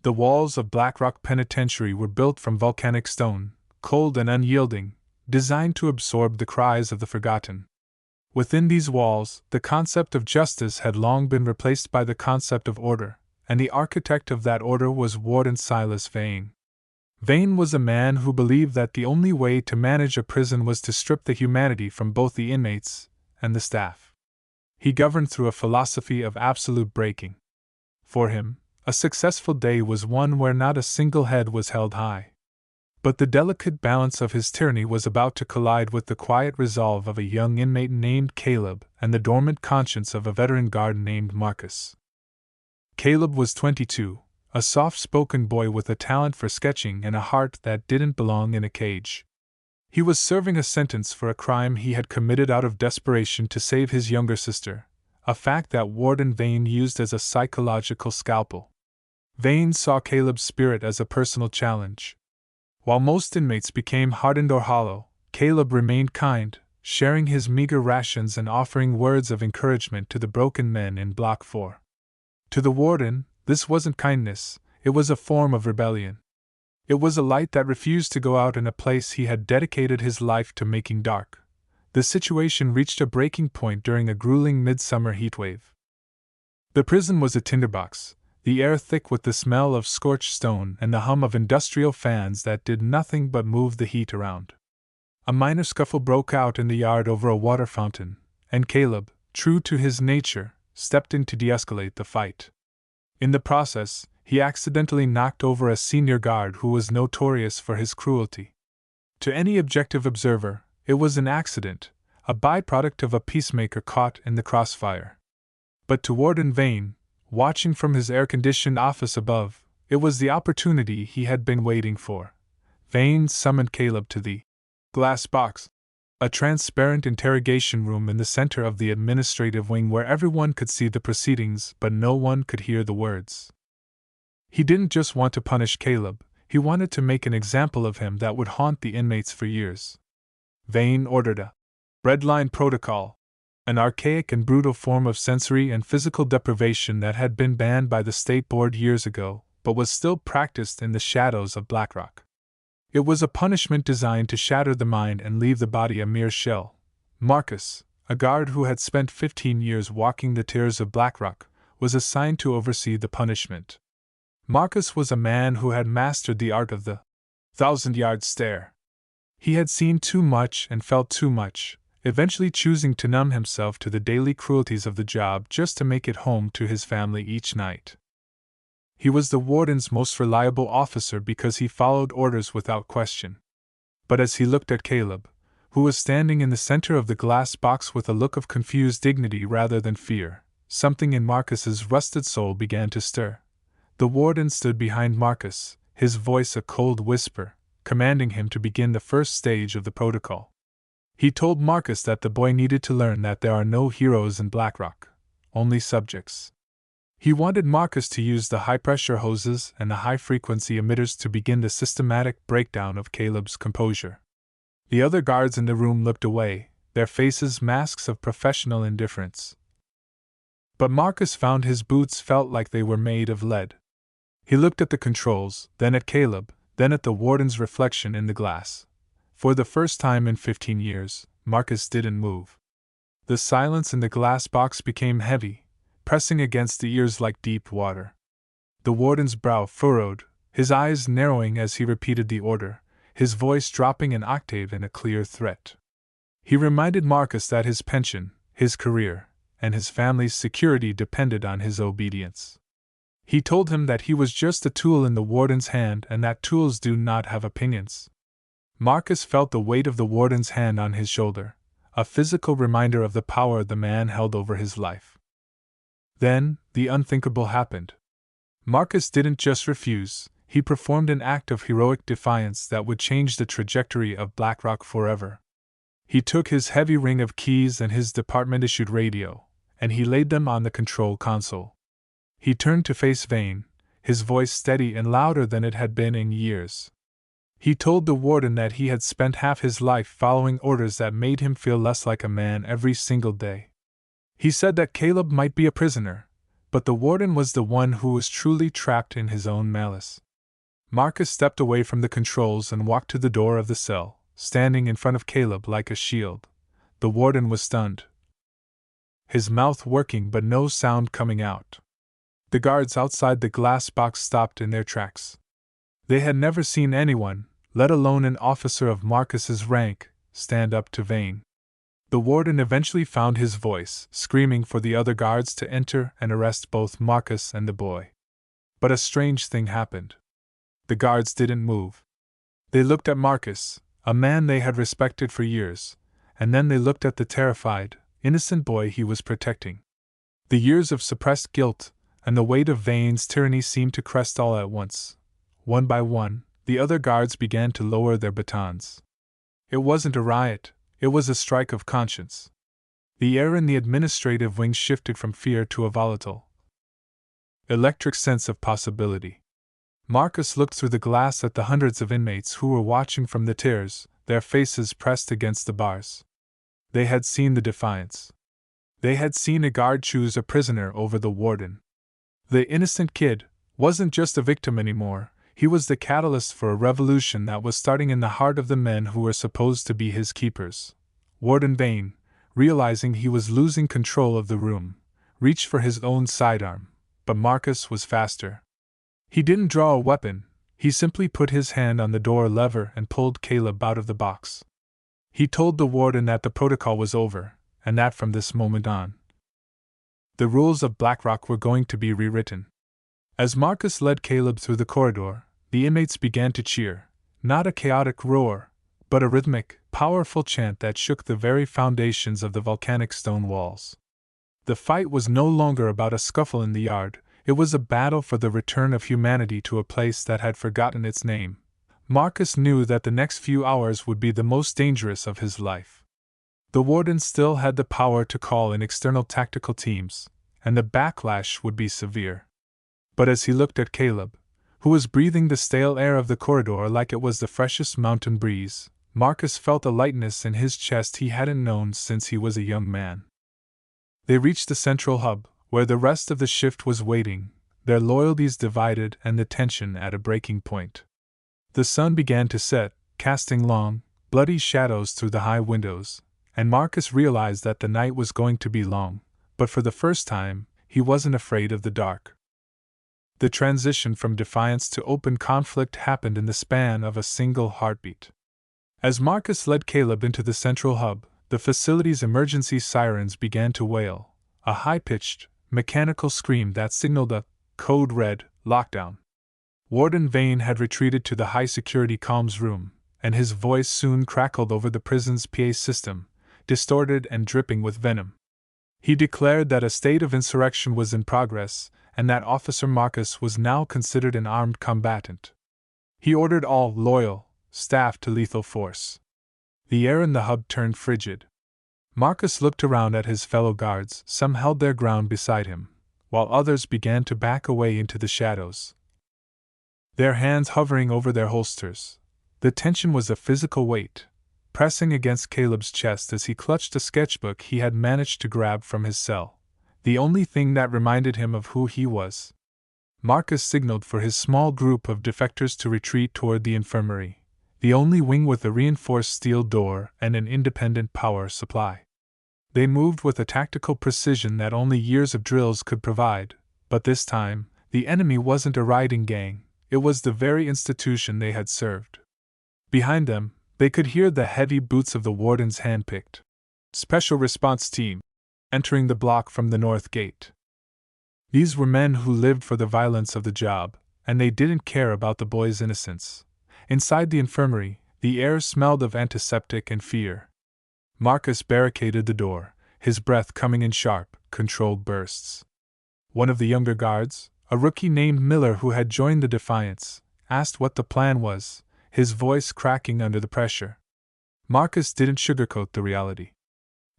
The walls of Black Rock Penitentiary were built from volcanic stone, cold and unyielding, designed to absorb the cries of the forgotten. Within these walls, the concept of justice had long been replaced by the concept of order, and the architect of that order was Warden Silas Vane. Vane was a man who believed that the only way to manage a prison was to strip the humanity from both the inmates and the staff. He governed through a philosophy of absolute breaking. For him, a successful day was one where not a single head was held high. But the delicate balance of his tyranny was about to collide with the quiet resolve of a young inmate named Caleb and the dormant conscience of a veteran guard named Marcus. Caleb was 22, a soft-spoken boy with a talent for sketching and a heart that didn't belong in a cage. He was serving a sentence for a crime he had committed out of desperation to save his younger sister, a fact that Warden Vane used as a psychological scalpel. Vane saw Caleb's spirit as a personal challenge. While most inmates became hardened or hollow, Caleb remained kind, sharing his meager rations and offering words of encouragement to the broken men in Block 4. To the warden, this wasn't kindness, it was a form of rebellion. It was a light that refused to go out in a place he had dedicated his life to making dark. The situation reached a breaking point during a grueling midsummer heatwave. The prison was a tinderbox, the air thick with the smell of scorched stone and the hum of industrial fans that did nothing but move the heat around. A minor scuffle broke out in the yard over a water fountain, and Caleb, true to his nature, stepped in to de-escalate the fight. In the process, he accidentally knocked over a senior guard who was notorious for his cruelty. To any objective observer, it was an accident, a byproduct of a peacemaker caught in the crossfire. But to Warden Vane, watching from his air-conditioned office above, it was the opportunity he had been waiting for. Vane summoned Caleb to the glass box, a transparent interrogation room in the center of the administrative wing where everyone could see the proceedings but no one could hear the words. He didn't just want to punish Caleb, he wanted to make an example of him that would haunt the inmates for years. Vane ordered a red line protocol, an archaic and brutal form of sensory and physical deprivation that had been banned by the state board years ago, but was still practiced in the shadows of Black Rock. It was a punishment designed to shatter the mind and leave the body a mere shell. Marcus, a guard who had spent 15 years walking the tiers of Black Rock, was assigned to oversee the punishment. Marcus was a man who had mastered the art of the 1,000-yard stare. He had seen too much and felt too much, eventually choosing to numb himself to the daily cruelties of the job just to make it home to his family each night. He was the warden's most reliable officer because he followed orders without question. But as he looked at Caleb, who was standing in the center of the glass box with a look of confused dignity rather than fear, something in Marcus's rusted soul began to stir. The warden stood behind Marcus, his voice a cold whisper, commanding him to begin the first stage of the protocol. He told Marcus that the boy needed to learn that there are no heroes in Black Rock, only subjects. He wanted Marcus to use the high-pressure hoses and the high-frequency emitters to begin the systematic breakdown of Caleb's composure. The other guards in the room looked away, their faces masks of professional indifference. But Marcus found his boots felt like they were made of lead. He looked at the controls, then at Caleb, then at the warden's reflection in the glass. For the first time in 15 years, Marcus didn't move. The silence in the glass box became heavy, pressing against the ears like deep water. The warden's brow furrowed, his eyes narrowing as he repeated the order, his voice dropping an octave in a clear threat. He reminded Marcus that his pension, his career, and his family's security depended on his obedience. He told him that he was just a tool in the warden's hand and that tools do not have opinions. Marcus felt the weight of the warden's hand on his shoulder, a physical reminder of the power the man held over his life. Then, the unthinkable happened. Marcus didn't just refuse, he performed an act of heroic defiance that would change the trajectory of Black Rock forever. He took his heavy ring of keys and his department-issued radio, and he laid them on the control console. He turned to face Vane, his voice steady and louder than it had been in years. He told the warden that he had spent half his life following orders that made him feel less like a man every single day. He said that Caleb might be a prisoner, but the warden was the one who was truly trapped in his own malice. Marcus stepped away from the controls and walked to the door of the cell, standing in front of Caleb like a shield. The warden was stunned, his mouth working but no sound coming out. The guards outside the glass box stopped in their tracks. They had never seen anyone, let alone an officer of Marcus's rank, stand up to Vane. The warden eventually found his voice, screaming for the other guards to enter and arrest both Marcus and the boy. But a strange thing happened. The guards didn't move. They looked at Marcus, a man they had respected for years, and then they looked at the terrified, innocent boy he was protecting. The years of suppressed guilt and the weight of Vane's tyranny seemed to crest all at once. One by one, the other guards began to lower their batons. It wasn't a riot, it was a strike of conscience. The air in the administrative wing shifted from fear to a volatile, electric sense of possibility. Marcus looked through the glass at the hundreds of inmates who were watching from the tiers, their faces pressed against the bars. They had seen the defiance. They had seen a guard choose a prisoner over the warden. The innocent kid wasn't just a victim anymore, he was the catalyst for a revolution that was starting in the heart of the men who were supposed to be his keepers. Warden Vane, realizing he was losing control of the room, reached for his own sidearm, but Marcus was faster. He didn't draw a weapon, he simply put his hand on the door lever and pulled Caleb out of the box. He told the warden that the protocol was over, and that from this moment on, the rules of Blackrock were going to be rewritten. As Marcus led Caleb through the corridor, the inmates began to cheer, not a chaotic roar, but a rhythmic, powerful chant that shook the very foundations of the volcanic stone walls. The fight was no longer about a scuffle in the yard, it was a battle for the return of humanity to a place that had forgotten its name. Marcus knew that the next few hours would be the most dangerous of his life. The warden still had the power to call in external tactical teams, and the backlash would be severe. But as he looked at Caleb, who was breathing the stale air of the corridor like it was the freshest mountain breeze, Marcus felt a lightness in his chest he hadn't known since he was a young man. They reached the central hub, where the rest of the shift was waiting, their loyalties divided and the tension at a breaking point. The sun began to set, casting long, bloody shadows through the high windows, and Marcus realized that the night was going to be long, but for the first time, he wasn't afraid of the dark. The transition from defiance to open conflict happened in the span of a single heartbeat. As Marcus led Caleb into the central hub, the facility's emergency sirens began to wail, a high-pitched, mechanical scream that signaled a code red lockdown. Warden Vane had retreated to the high-security comms room, and his voice soon crackled over the prison's PA system, distorted and dripping with venom. He declared that a state of insurrection was in progress, and that Officer Marcus was now considered an armed combatant. He ordered all loyal staff to lethal force. The air in the hub turned frigid. Marcus looked around at his fellow guards, some held their ground beside him, while others began to back away into the shadows, their hands hovering over their holsters. The tension was a physical weight, pressing against Caleb's chest as he clutched a sketchbook he had managed to grab from his cell, the only thing that reminded him of who he was. Marcus signaled for his small group of defectors to retreat toward the infirmary, the only wing with a reinforced steel door and an independent power supply. They moved with a tactical precision that only years of drills could provide, but this time, the enemy wasn't a rioting gang, it was the very institution they had served. Behind them, they could hear the heavy boots of the warden's hand-picked special response team entering the block from the north gate. These were men who lived for the violence of the job, and they didn't care about the boy's innocence. Inside the infirmary, the air smelled of antiseptic and fear. Marcus barricaded the door, his breath coming in sharp, controlled bursts. One of the younger guards, a rookie named Miller who had joined the Defiance, asked what the plan was, his voice cracking under the pressure. Marcus didn't sugarcoat the reality.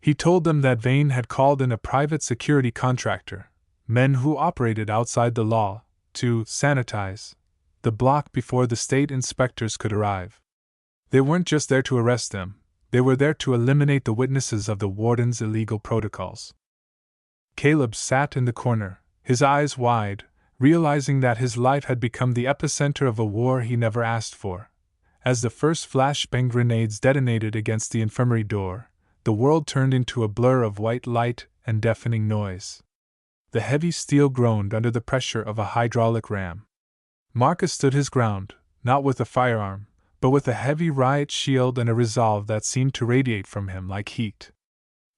He told them that Vane had called in a private security contractor, men who operated outside the law, to sanitize the block before the state inspectors could arrive. They weren't just there to arrest them, they were there to eliminate the witnesses of the warden's illegal protocols. Caleb sat in the corner, his eyes wide, realizing that his life had become the epicenter of a war he never asked for. As the first flashbang grenades detonated against the infirmary door, the world turned into a blur of white light and deafening noise. The heavy steel groaned under the pressure of a hydraulic ram. Marcus stood his ground, not with a firearm, but with a heavy riot shield and a resolve that seemed to radiate from him like heat.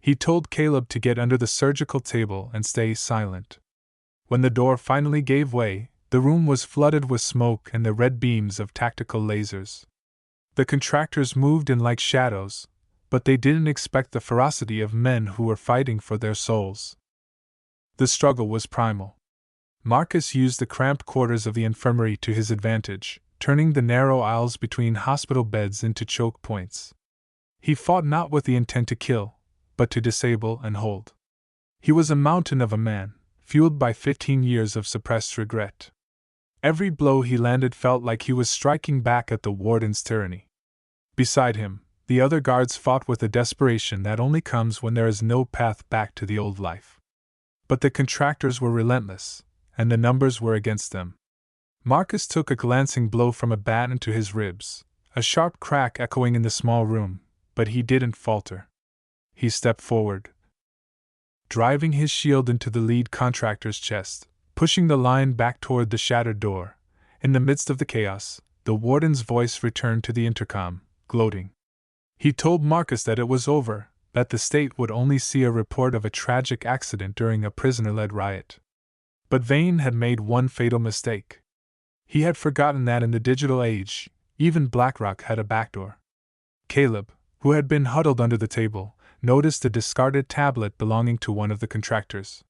He told Caleb to get under the surgical table and stay silent. When the door finally gave way, the room was flooded with smoke and the red beams of tactical lasers. The contractors moved in like shadows, but they didn't expect the ferocity of men who were fighting for their souls. The struggle was primal. Marcus used the cramped quarters of the infirmary to his advantage, turning the narrow aisles between hospital beds into choke points. He fought not with the intent to kill, but to disable and hold. He was a mountain of a man, fueled by 15 years of suppressed regret. Every blow he landed felt like he was striking back at the warden's tyranny. Beside him, the other guards fought with a desperation that only comes when there is no path back to the old life. But the contractors were relentless, and the numbers were against them. Marcus took a glancing blow from a bat into his ribs, a sharp crack echoing in the small room, but he didn't falter. He stepped forward, driving his shield into the lead contractor's chest, pushing the line back toward the shattered door. In the midst of the chaos, the warden's voice returned to the intercom, gloating. He told Marcus that it was over, that the state would only see a report of a tragic accident during a prisoner-led riot. But Vane had made one fatal mistake. He had forgotten that in the digital age, even BlackRock had a backdoor. Caleb, who had been huddled under the table, noticed a discarded tablet belonging to one of the contractors.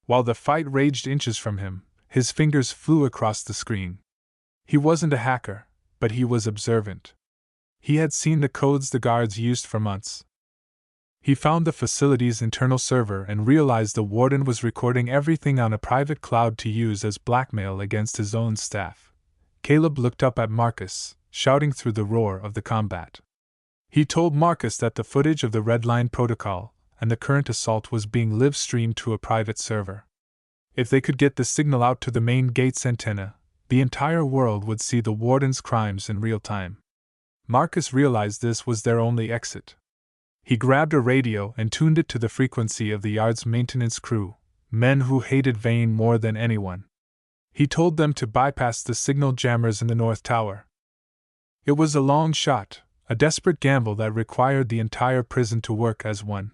While the fight raged inches from him, his fingers flew across the screen. He wasn't a hacker, but he was observant. He had seen the codes the guards used for months. He found the facility's internal server and realized the warden was recording everything on a private cloud to use as blackmail against his own staff. Caleb looked up at Marcus, shouting through the roar of the combat. He told Marcus that the footage of the Red Line protocol and the current assault was being live-streamed to a private server. If they could get the signal out to the main gate's antenna, the entire world would see the warden's crimes in real time. Marcus realized this was their only exit. He grabbed a radio and tuned it to the frequency of the yard's maintenance crew, men who hated Vane more than anyone. He told them to bypass the signal jammers in the North Tower. It was a long shot, a desperate gamble that required the entire prison to work as one.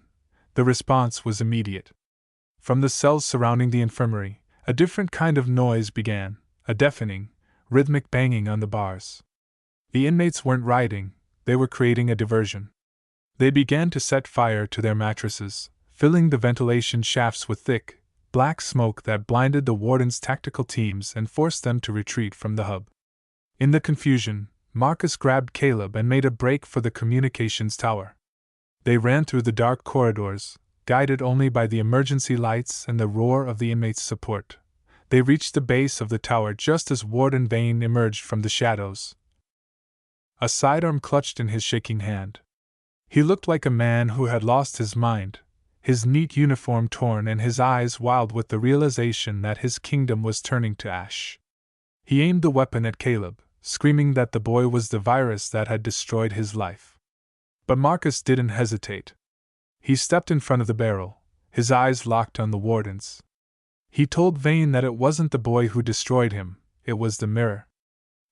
The response was immediate. From the cells surrounding the infirmary, a different kind of noise began, a deafening, rhythmic banging on the bars. The inmates weren't rioting, they were creating a diversion. They began to set fire to their mattresses, filling the ventilation shafts with thick, black smoke that blinded the warden's tactical teams and forced them to retreat from the hub. In the confusion, Marcus grabbed Caleb and made a break for the communications tower. They ran through the dark corridors, guided only by the emergency lights and the roar of the inmates' support. They reached the base of the tower just as Warden Vane emerged from the shadows, a sidearm clutched in his shaking hand. He looked like a man who had lost his mind, his neat uniform torn and his eyes wild with the realization that his kingdom was turning to ash. He aimed the weapon at Caleb, screaming that the boy was the virus that had destroyed his life. But Marcus didn't hesitate. He stepped in front of the barrel, his eyes locked on the warden's. He told Vane that it wasn't the boy who destroyed him, it was the mirror.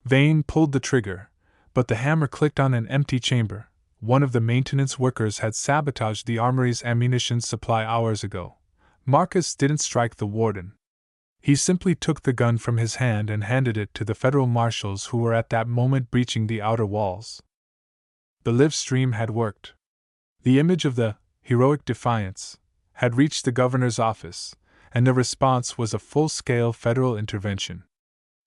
Vane pulled the trigger, but the hammer clicked on an empty chamber. One of the maintenance workers had sabotaged the armory's ammunition supply hours ago. Marcus didn't strike the warden. He simply took the gun from his hand and handed it to the federal marshals who were at that moment breaching the outer walls. The live stream had worked. The image of the HEROIC DEFIANCE had reached the governor's office, and the response was a full-scale federal intervention.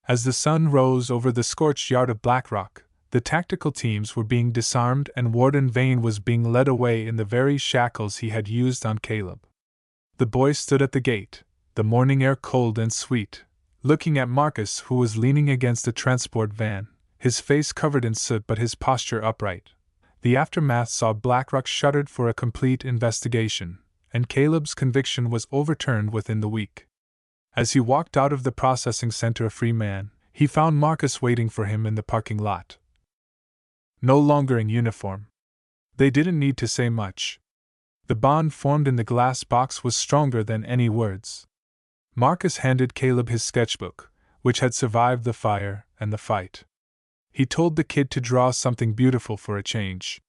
As the sun rose over the scorched yard of BlackRock, the tactical teams were being disarmed and Warden Vane was being led away in the very shackles he had used on Caleb. The boy stood at the gate, the morning air cold and sweet, looking at Marcus, who was leaning against a transport van, his face covered in soot but his posture upright. The aftermath saw BlackRock shuttered for a complete investigation, and Caleb's conviction was overturned within the week. As he walked out of the processing center a free man, he found Marcus waiting for him in the parking lot. No longer in uniform. They didn't need to say much. The bond formed in the glass box was stronger than any words. Marcus handed Caleb his sketchbook, which had survived the fire and the fight. He told the kid to draw something beautiful for a change.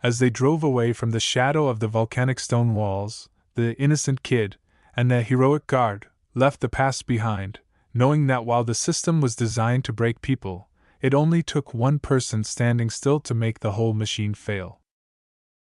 As they drove away from the shadow of the volcanic stone walls, the innocent kid and the heroic guard left the past behind, knowing that while the system was designed to break people, it only took one person standing still to make the whole machine fail.